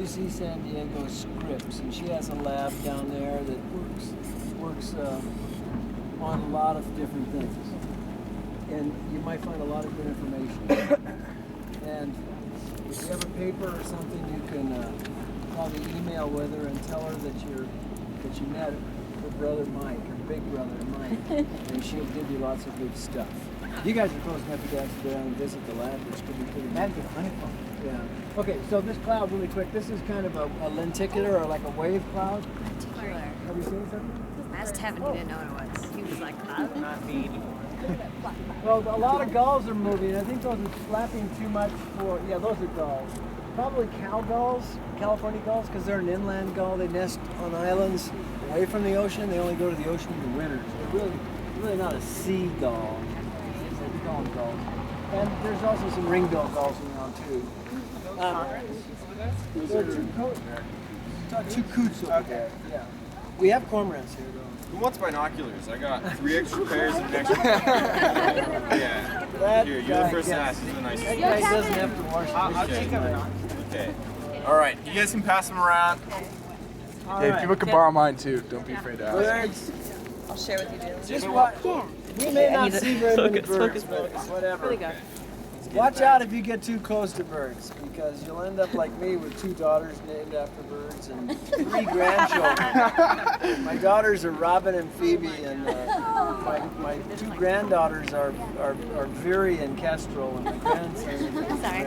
UC San Diego Scripps, and she has a lab down there that works on a lot of different things. And you might find a lot of good information. And if you have a paper or something, you can probably email with her and tell her that you met her brother Mike, her big brother Mike, and she'll give you lots of good stuff. You guys are close enough to go down and visit the lab, which could be pretty That'd be funny fun. Yeah. Okay, so this cloud, really quick, this is kind of a lenticular or like a wave cloud. Lenticular. Have you seen something? Asked Tevin, he didn't know what it was. He was like, Not me anymore. Well, a lot of gulls are moving. I think those are flapping too much for, yeah, those are gulls. Probably cow gulls, California gulls, because they're an inland gull. They nest on islands away from the ocean. They only go to the ocean in the winter. So they're really not a sea gull. We call them gulls. And there's also some ring-billed gulls around too. There are two coots over there. Yeah. We have cormorants here though. Who wants binoculars? I got 3 extra pairs and an extra Yeah. Here, you're the first to ask. This is a nice That guy doesn't have to wash I'll his take dishes. Okay. Alright, you guys can pass them around. Hey, people can borrow mine too. Don't be afraid to ask. Birds. I'll share with you, Dylan. Just watch. We may not see very many birds, but whatever. Watch out if you get too close to birds, because you'll end up like me with 2 daughters named after birds and 3 grandchildren. My daughters are Robin and Phoebe, and my 2 granddaughters are Viri and Kestrel, and my grandson is Sorry.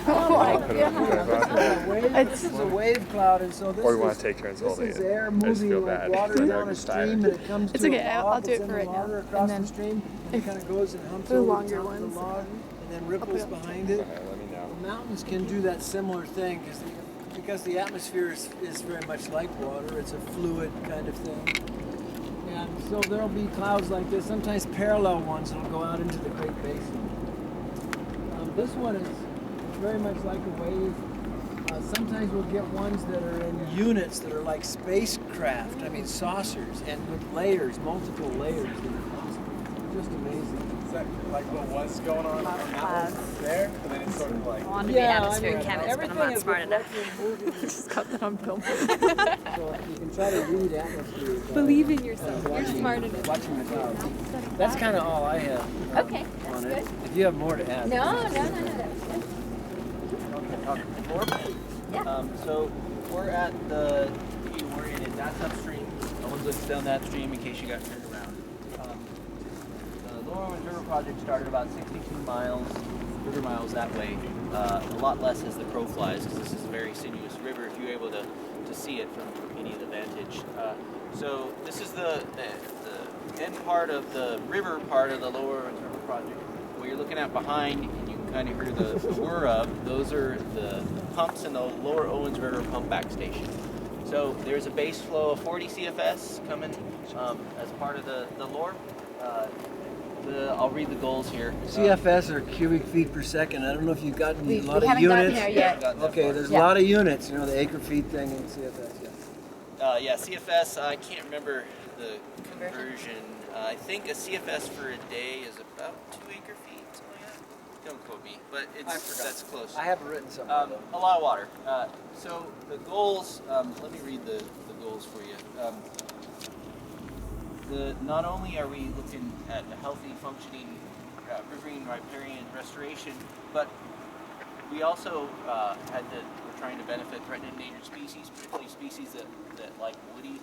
Oh my goodness. This is a wave cloud, and so this Or we want to take turns this holding is it. air I just moving feel like bad. water Like down I'm a stream, tired. and it comes It's to okay, a log I'll do that's it in for the right now. water And across then the stream, and it kind of goes and humps the over longer the top of ones, the log, and then ripples behind it. Okay, let me know. The mountains can do that similar thing because the atmosphere is very much like water. It's a fluid kind of thing. And so there'll be clouds like this, sometimes parallel ones that'll go out into the Great Basin. This one is very much like a wave. Sometimes we'll get ones that are in units that are like spacecraft, I mean saucers, and with layers, multiple layers. Just amazing. Is that like what was going on there? And then it's sort of like... On to the atmospheric chemist, but I'm not is smart enough. reflecting, moving. Just got that on film. So you can try to read atmosphere. Believe in yourself. You're smart enough. Watching the clouds. That's kind of all I have Okay, on that's it. good. If you have more to add. No, that was good. So we're at the oriented. That's upstream. No one's looking down that stream in case you got turned around. The Lower Owens River project started about 62 river miles that way. A lot less as the crow flies, because this is a very sinuous river. If you're able to see it from any of the vantage. So this is the end part of the river part of the Lower Owens River project. What you're looking at behind, and you can kind of hear the whir of, those are the pumps in the Lower Owens River pump back station. So there's a base flow of 40 CFS coming as part of the LORP. I'll read the goals here. CFS are cubic feet per second. I don't know if you've gotten We a lot of haven't gotten units. there yet. Okay, there's Yeah. a lot of units. You know, the acre feet thing in CFS. Yeah. Yeah, CFS, I can't remember the conversion. I think a CFS for a day is about 2 acre feet, something like that. Don't quote me, but that's close. I have written something. A lot of water. So the goals, let me read the goals for you. Not only are we looking at a healthy, functioning riverine riparian restoration, but we also we're trying to benefit threatened and endangered species, particularly species that like woody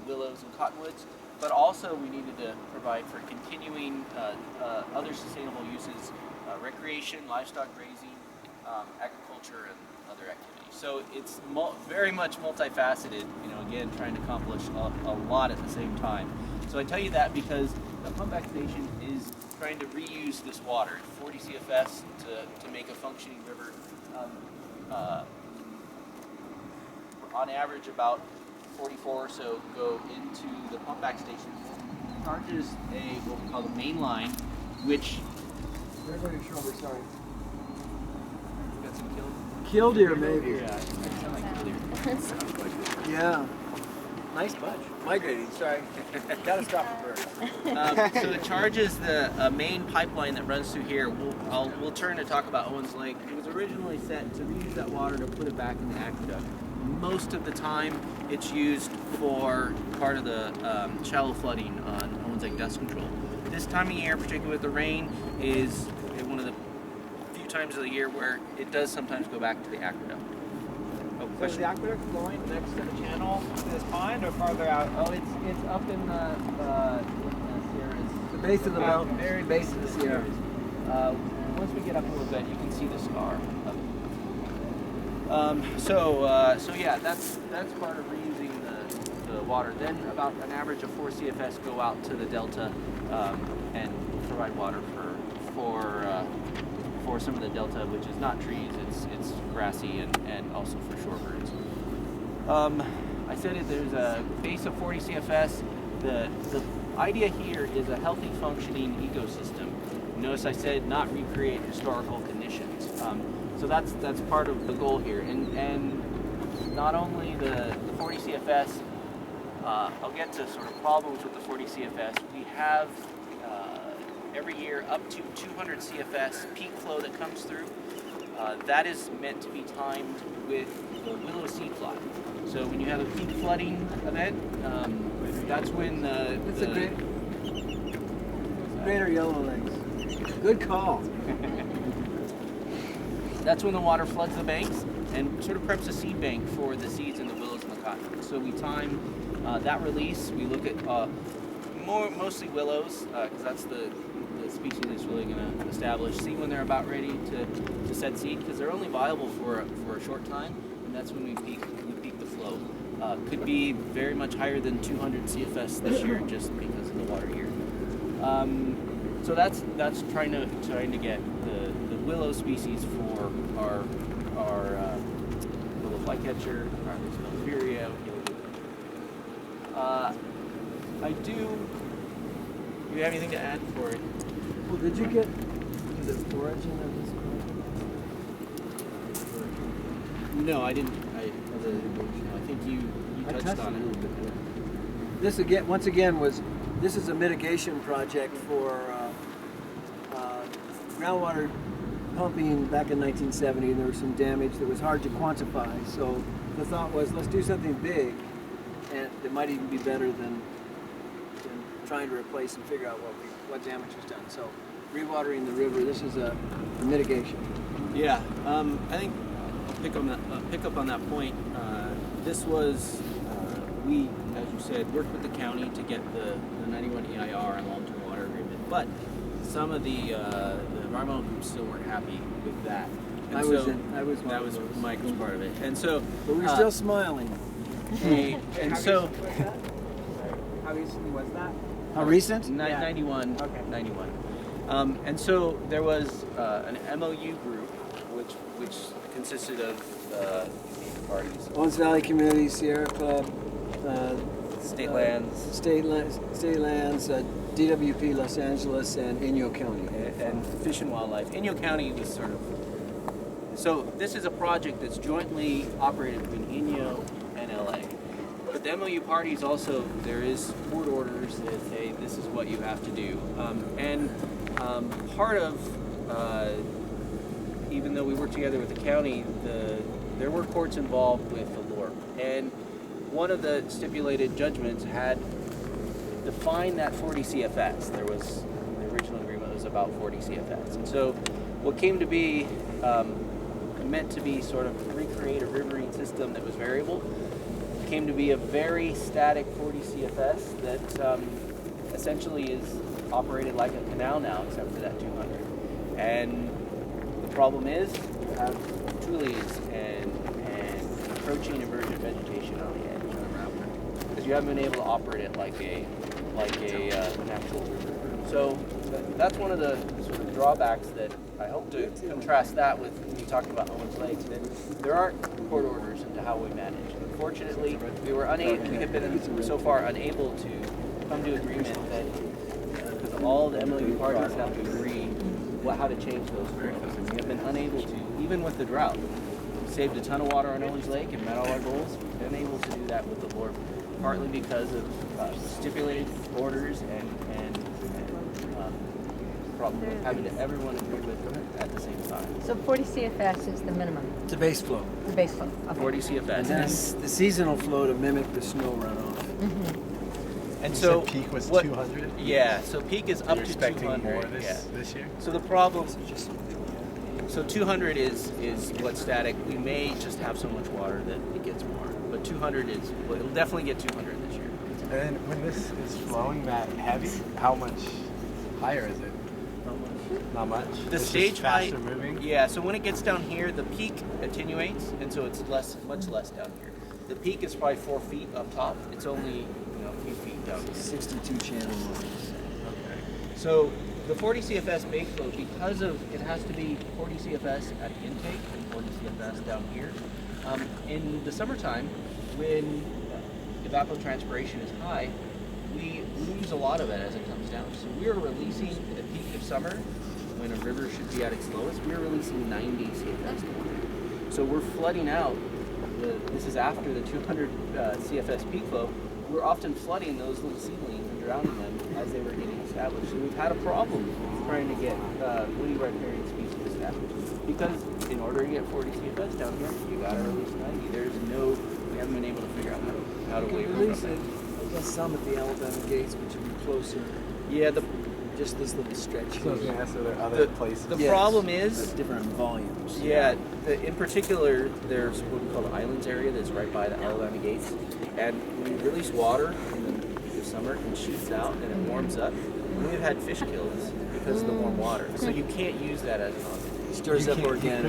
willows and cottonwoods. But also we needed to provide for continuing other sustainable uses, recreation, livestock grazing, agriculture, and other activities. So it's very much multifaceted, you know, again, trying to accomplish a lot at the same time. So I tell you that because the pump back station is trying to reuse this water, 40 CFS, to make a functioning river. On average, about 44 or so go into the pump back station. It charges what we call the main line, which... Everybody shoulder, sorry. Got some killed? Killdeer, maybe. Yeah, it sounds like killdeer. Yeah. Nice bunch. Migrating, sorry. Gotta stop the bird. So it charges the main pipeline that runs through here. We'll turn to talk about Owens Lake. It was originally set to reuse that water to put it back in the aqueduct. Most of the time, it's used for part of the shallow flooding on Owens Lake dust control. This time of year, particularly with the rain, is one of the few times of the year where it does sometimes go back to the aqueduct. Oh, So is question? the aqueduct going next to the channel to this pond or farther out? Oh, it's up in the Sierras. The base of the mountain, Very base of the Sierra. Once we get up a little bit, you can see the scar. So yeah, that's part of reusing the water. Then about an average of 4 CFS go out to the delta and provide water for some of the delta, which is not trees, it's grassy and also for shorebirds. I said there's a base of 40 CFS. The idea here is a healthy functioning ecosystem. Notice I said not recreate historical conditions. So that's part of the goal here. And not only the 40 CFS, I'll get to sort of problems with the 40 CFS. We have every year up to 200 CFS peak flow that comes through. That is meant to be timed with the willow seed plot. So when you have a peak flooding event, that's when It's a greater yellow legs. Good call. That's when the water floods the banks and sort of preps a seed bank for the seeds in the willows and the cotton. So we time that release. We look at mostly willows because that's the species that's really going to establish. See when they're about ready to set seed because they're only viable for a short time, and that's when we peak the flow. Could be very much higher than 200 CFS this year just because of the water here. So that's trying to get the willow species for our willow flycatcher, our Speltheria. Do you have anything to add for it? Well, did you get to the origin of this project? No, I didn't. I think you touched on it. This again, once again, this is a mitigation project for groundwater pumping back in 1970, and there was some damage that was hard to quantify. So the thought was, let's do something big, and it might even be better than trying to replace and figure out what damage was done. So rewatering the river, this is a mitigation. Yeah, I think I'll pick up on that point. This was we, as you said, worked with the county to get the 91 EIR and long-term water agreement, but some of the environmental groups still weren't happy with that. And that was Mike was part of it, and so. But we're still smiling. And so. How recently was that? How recent? 91. Okay. 91. And so there was an MOU group, which consisted of parties. Owens Valley Community, Sierra Club, State lands. State lands, DWP Los Angeles, and Inyo County. And Fish and Wildlife. Inyo County was sort of. So this is a project that's jointly operated between Inyo and LA. But the MOU parties also, there is court orders that say this is what you have to do. Part of, even though we work together with the county, there were courts involved with the Ladwp. And one of the stipulated judgments had defined that 40 CFS. There was, the original agreement was about 40 CFS. And so what came to be meant to be sort of recreate a riverine system that was variable came to be a very static 40 CFS that essentially is operated like a canal now, except for that 200. And the problem is you have tulies and encroaching emergent vegetation on the edge around because you haven't been able to operate it like a natural river. So that's one of the sort of drawbacks that I hope to contrast that with when you talk about Owens Lake. That there aren't court orders into how we manage. Unfortunately, we have been so far unable to come to agreement that because all the MOU parties have to agree how to change those rules. We have been unable to, even with the drought. We saved a ton of water on Owens Lake and met all our goals. We've been able to do that with the Ladwp partly because of stipulated orders and problem with having everyone agree with it at the same time. So 40 CFS is the minimum, It's a base flow. the base flow. Okay. 40 And CFS. then the seasonal flow to mimic the snow runoff. And You so said peak was what- 200. Yeah, so peak is up You're to expecting 200. more Yeah. this year. So the problem, so 200 is what's static. We may just have so much water that it gets more, but 200 is, well, it'll definitely get 200 this year. And then when this is flowing that heavy, how much higher is it? Not much. The It's stage just height, faster moving. yeah. So when it gets down here, the peak attenuates, and so it's much less down here. The peak is probably 4 feet up top. It's only a few feet down here. 62 channel lines. So the 40 CFS base flow, because of it has to be 40 CFS at the intake and 40 CFS down here. In the summertime, when evapotranspiration is high, we lose a lot of it as it comes down. So we are releasing at the peak of summer, when a river should be at its lowest, we are releasing 90 CFS to water. So we're flooding out. This is after the 200 CFS peak flow. We're often flooding those little seedlings and drowning them as they were getting established. So we've had a problem trying to get woody riparian species established. Because in order to get 40 CFS down here, you gotta release 90. We haven't been able to figure out how to You waiver can from release that. it, I guess some at the Alabama gates, which would be closer. Yeah, Just this little stretch. So I was gonna ask, are there other The- places? the Yes, problem but is, different volumes. yeah, in particular, there's what we call the islands area that's right by the Alabama gates. And when you release water in the summer, it shoots out and it warms up. And we've had fish kills because of the warm water. So you can't use that as an option. Stirs You up can't- organic.